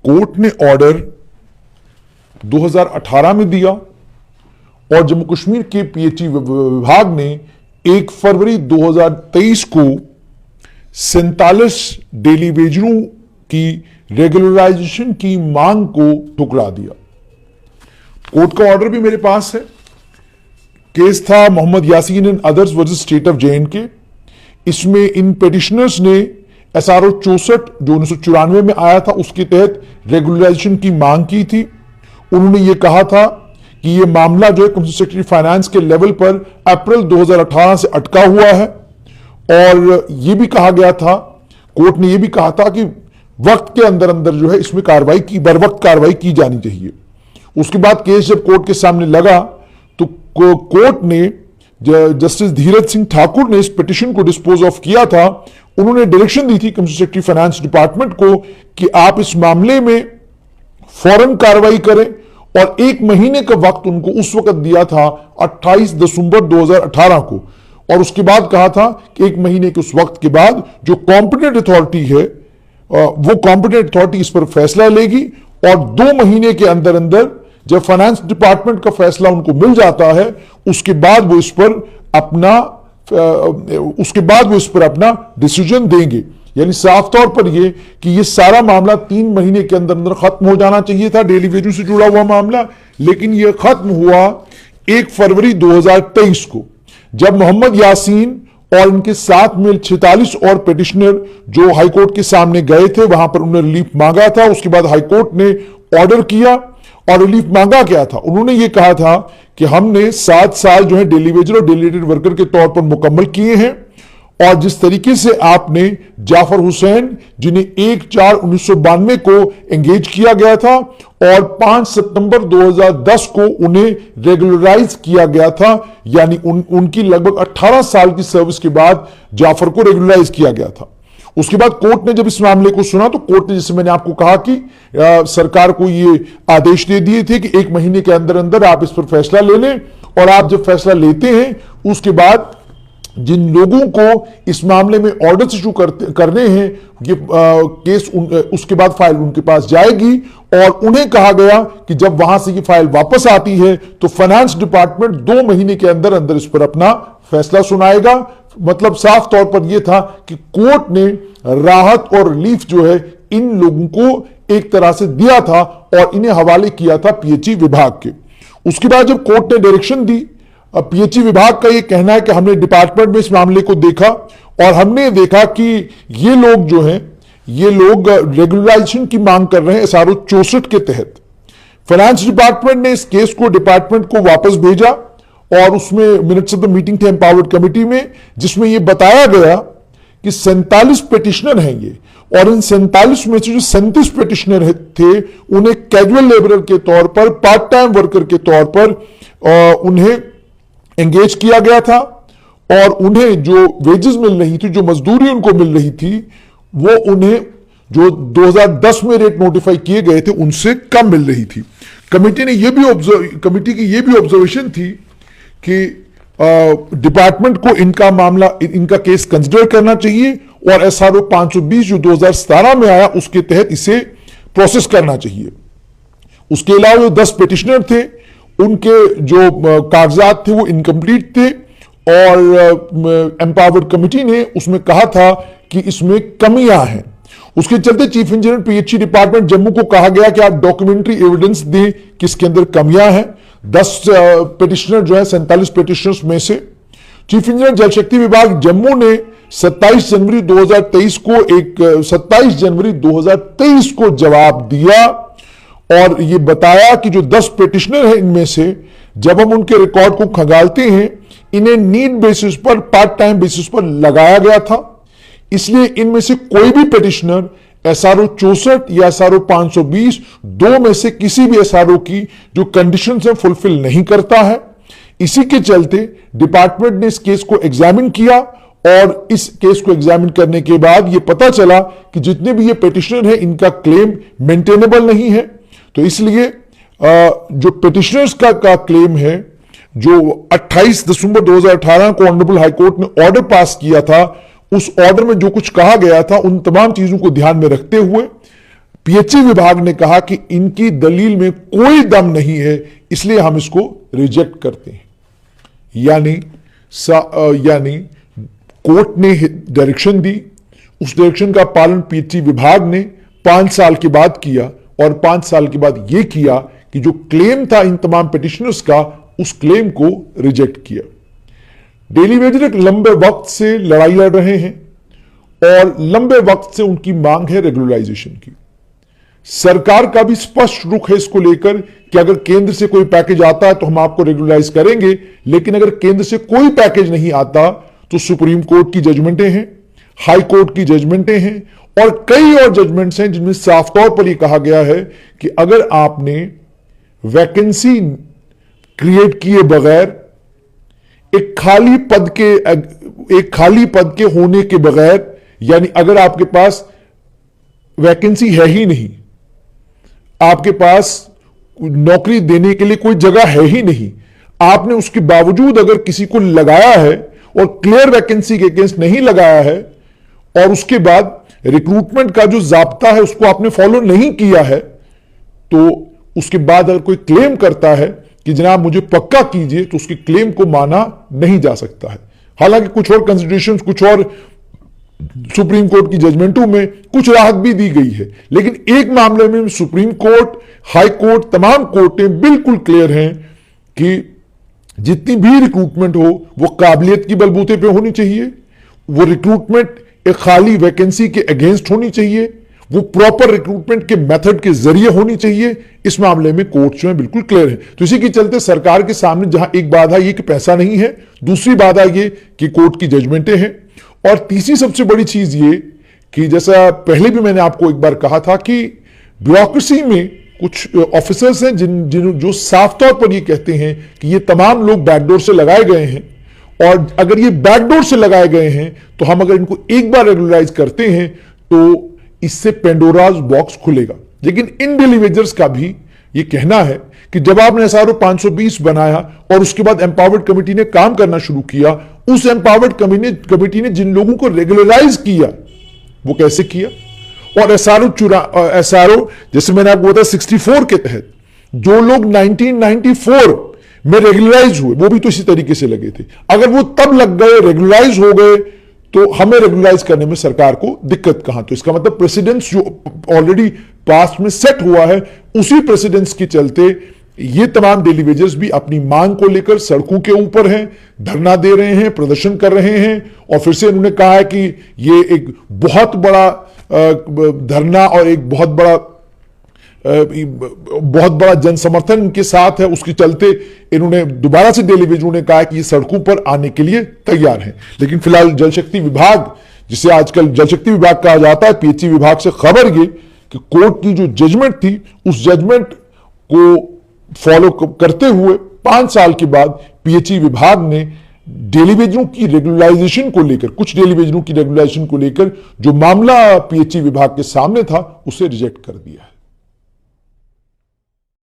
Court ने order 2018 में दिया और जम्मू कश्मीर के पीएचई विभाग ने 1 फरवरी 2023 को 47 डेली वेजरों की रेगुलराइजेशन की मांग को ठुकरा दिया। कोर्ट का ऑर्डर भी मेरे पास है। केस था Mohammad Yasin and others versus state of J and K. इसमें इन पिटिशनर्स ने SRO 64 जो 1994 में आया था उसके तहत रेगुलराइजेशन की मांग की थी। उन्होंने ये कहा था कि ये मामला जो है कमिश्नर सेक्रेटरी फाइनेंस के लेवल पर अप्रैल 2018 से अटका हुआ है और ये भी कहा गया था, कोर्ट ने ये भी कहा था कि वक्त के अंदर अंदर जो है इसमें बर वक्त कार्रवाई की जानी चाहिए। उसके बाद केस जब कोर्ट के सामने लगा तो कोर्ट ने जस्टिस धीरज सिंह ठाकुर ने इस पिटिशन को डिस्पोज ऑफ किया था। उन्होंने डायरेक्शन दी थी कमिश्नर सेक्रेटरी फाइनेंस डिपार्टमेंट को कि आप इस मामले में फौरन कार्रवाई करें और 1 महीने का वक्त उनको उस वक्त दिया था 28 दिसंबर 2018 को, और उसके बाद कहा था कि 1 महीने के उस वक्त के बाद जो कॉम्पिटेंट अथॉरिटी है वो कॉम्पिटेंट अथॉरिटी इस पर फैसला लेगी और 2 महीने के अंदर अंदर जब फाइनेंस डिपार्टमेंट का फैसला उनको मिल जाता है उसके बाद वो इस पर अपना डिसीजन देंगे। यानी साफ तौर पर ये कि ये सारा मामला 3 महीने के अंदर अंदर खत्म हो जाना चाहिए था, डेली वेजों से जुड़ा हुआ मामला, लेकिन ये खत्म हुआ 1 फरवरी 2023 को, जब मोहम्मद यासीन और इनके साथ में 46 और पिटिशनर जो हाईकोर्ट के सामने गए थे, वहां पर उन्होंने रिलीफ मांगा था। उसके बाद हाईकोर्ट ने ऑर्डर किया और रिलीफ मांगा क्या था, उन्होंने ये कहा था कि हमने 7 साल जो है डेली वेजर और डेलीगेटेड वर्कर के तौर पर मुकम्मल किए हैं और जिस तरीके से आपने जाफर हुसैन जिन्हें 1/4/1992 को एंगेज किया गया था और 5 सितंबर 2010 को उन्हें रेगुलराइज किया गया था, यानी उनकी लगभग 18 साल की सर्विस के बाद जाफर को रेगुलराइज किया गया था। उसके बाद कोर्ट ने जब इस मामले को सुना तो कोर्ट ने, जैसे मैंने आपको कहा कि सरकार को ये आदेश दे दिए थे कि 1 महीने के अंदर अंदर आप इस पर फैसला ले लें, और आप जब फैसला लेते हैं उसके बाद जिन लोगों को इस मामले में ऑर्डर इशू करने हैं ये केस उसके बाद फाइल उनके पास जाएगी और उन्हें कहा गया कि जब वहां से ये फाइल वापस आती है तो फाइनेंस डिपार्टमेंट 2 महीने के अंदर अंदर इस पर अपना फैसला सुनाएगा। मतलब साफ तौर पर यह था कि कोर्ट ने राहत और रिलीफ जो है इन लोगों को एक तरह से दिया था और इन्हें हवाले किया था पीएचई विभाग के। उसके बाद जब कोर्ट ने डायरेक्शन दी, पीएचई विभाग का यह कहना है कि हमने डिपार्टमेंट में इस मामले को देखा और हमने देखा कि ये लोग जो हैं ये लोग रेगुलराइजेशन की मांग कर रहे हैं SRO 64 के तहत। फाइनेंस डिपार्टमेंट ने इस केस को डिपार्टमेंट को वापस भेजा और उसमें मिनट्स ऑफ द मीटिंग थे एम्पावर्ड कमेटी में, जिसमें यह बताया गया कि 47 पिटिशनर हैं ये, और इन 47 में से जो 37 पिटिशनर थे उन्हें कैजुअल लेबरर के तौर पर, पार्ट टाइम वर्कर के तौर पर उन्हें एंगेज किया गया था और उन्हें जो वेजेस मिल रही थी, जो मजदूरी उनको मिल रही थी, वो उन्हें जो 2010 में रेट नोटिफाई किए गए थे उनसे कम मिल रही थी। कमेटी की ये भी ऑब्जर्वेशन थी कि डिपार्टमेंट को इनका केस कंसिडर करना चाहिए और SRO 520 जो 2017 में आया उसके तहत इसे प्रोसेस करना चाहिए। उसके अलावा जो 10 पिटिशनर थे उनके जो कागजात थे वो इनकम्प्लीट थे और एम्पावर्ड कमेटी ने उसमें कहा था कि इसमें कमियां हैं। उसके चलते chief engineer PHE department Jammu को कहा गया कि आप डॉक्यूमेंट्री एविडेंस दें कि इसके अंदर कमियां हैं। 10 पिटिशनर जो है 47 पिटिशनर्स में से चीफ इंजीनियर जल शक्ति विभाग जम्मू ने 27 जनवरी 2023 को जवाब दिया और यह बताया कि जो 10 पिटिशनर हैं इनमें से जब हम उनके रिकॉर्ड को खंगालते हैं इन्हें नीड बेसिस पर, पार्ट टाइम बेसिस पर लगाया गया था, इसलिए इनमें से कोई भी पिटिशनर SRO 64 या SRO 520 दो में से किसी भी SRO की जो कंडीशन है फुलफिल नहीं करता है। इसी के चलते डिपार्टमेंट ने इस केस को एग्जामिन किया और इस केस को एग्जामिन करने के बाद यह पता चला कि जितने भी ये पिटिशनर हैं इनका क्लेम मेंटेनेबल नहीं है। तो इसलिए जो पिटिशनर्स का क्लेम है, जो 28 दिसंबर 2018 को ऑनरेबल हाईकोर्ट ने ऑर्डर पास किया था, उस ऑर्डर में जो कुछ कहा गया था उन तमाम चीजों को ध्यान में रखते हुए पीएचई विभाग ने कहा कि इनकी दलील में कोई दम नहीं है, इसलिए हम इसको रिजेक्ट करते हैं। यानी कोर्ट ने डायरेक्शन दी, उस डायरेक्शन का पालन पीएचई विभाग ने 5 साल के बाद किया, और 5 साल के बाद यह किया कि जो क्लेम था इन तमाम पिटिशनर्स का, उस क्लेम को रिजेक्ट किया। डेली वेजर एक लंबे वक्त से लड़ाई लड़ रहे हैं और लंबे वक्त से उनकी मांग है रेगुलराइजेशन की। सरकार का भी स्पष्ट रुख है इसको लेकर कि अगर केंद्र से कोई पैकेज आता है तो हम आपको रेगुलराइज करेंगे, लेकिन अगर केंद्र से कोई पैकेज नहीं आता तो सुप्रीम कोर्ट की जजमेंटें हैं, हाई कोर्ट की जजमेंटें हैं और कई और जजमेंट्स हैं जिनमें साफ तौर पर यह कहा गया है कि अगर आपने वैकेंसी क्रिएट किए बगैर, एक खाली पद के होने के बगैर, यानी अगर आपके पास वैकेंसी है ही नहीं, आपके पास नौकरी देने के लिए कोई जगह है ही नहीं, आपने उसके बावजूद अगर किसी को लगाया है और क्लियर वैकेंसी के अगेंस्ट नहीं लगाया है, और उसके बाद रिक्रूटमेंट का जो जाब्ता है उसको आपने फॉलो नहीं किया है, तो उसके बाद अगर कोई क्लेम करता है कि जनाब मुझे पक्का कीजिए, तो उसकी क्लेम को माना नहीं जा सकता है। हालांकि कुछ और कंसिडरेशंस, कुछ और सुप्रीम कोर्ट की जजमेंटों में कुछ राहत भी दी गई है, लेकिन एक मामले में सुप्रीम कोर्ट, हाई कोर्ट, तमाम कोर्टें बिल्कुल क्लियर हैं कि जितनी भी रिक्रूटमेंट हो वो काबिलियत की बलबूते पे होनी चाहिए, वो रिक्रूटमेंट एक खाली वैकेंसी के अगेंस्ट होनी चाहिए, वो प्रॉपर रिक्रूटमेंट के मेथड के जरिए होनी चाहिए। इस मामले में कोर्ट जो है बिल्कुल क्लियर है। तो इसी के चलते सरकार के सामने जहां एक बाधा ये कि पैसा नहीं है, दूसरी बाधा ये कि कोर्ट की जजमेंटें हैं, और तीसरी सबसे बड़ी चीज ये कि जैसा पहले भी मैंने आपको एक बार कहा था कि ब्यूरोक्रेसी में कुछ ऑफिसर्स हैं जो साफ तौर पर ये कहते हैं कि ये तमाम लोग बैकडोर से लगाए गए हैं, और अगर ये बैकडोर से लगाए गए हैं तो हम अगर इनको एक बार रेगुलराइज करते हैं तो इससे पेंडोराज बॉक्स खुलेगा। लेकिन इन डेली वेजर्स का भी ये कहना है कि जब आपने एसआरओ 520 बनाया और उसके बाद एम्पावर्ड कमेटी ने काम करना शुरू किया, उस एम्पावर्ड कमेटी ने जिन लोगों को रेगुलराइज किया वो कैसे किया, और एसआरओ जैसे मैंने आपको बताया 64 के तहत जो लोग 1994 में रेगुलराइज हुए वो भी तो इसी तरीके से लगे थे। अगर वो तब लग गए, रेगुलराइज हो गए, तो हमें रेगुलराइज करने में सरकार को दिक्कत कहां। तो इसका मतलब प्रेसिडेंस जो ऑलरेडी पास्ट में सेट हुआ है, उसी प्रेसिडेंस के चलते ये तमाम डेली वेजर्स भी अपनी मांग को लेकर सड़कों के ऊपर हैं, धरना दे रहे हैं, प्रदर्शन कर रहे हैं। और फिर से उन्होंने कहा है कि ये एक बहुत बड़ा धरना और एक बहुत बड़ा जन समर्थन इनके साथ है, उसके चलते इन्होंने दोबारा से डेली वेजरों ने कहा कि ये सड़कों पर आने के लिए तैयार हैं। लेकिन फिलहाल जल शक्ति विभाग, जिसे आजकल जल शक्ति विभाग कहा जाता है, पीएचई विभाग से खबर ये कि कोर्ट की जो जजमेंट थी उस जजमेंट को फॉलो करते हुए 5 साल के बाद पीएचई विभाग ने डेली वेजरों की रेगुलराइजेशन को लेकर, कुछ डेली वेजरों की रेगुलराइजेशन को लेकर जो मामला पीएचई विभाग के सामने था उसे रिजेक्ट कर दिया है।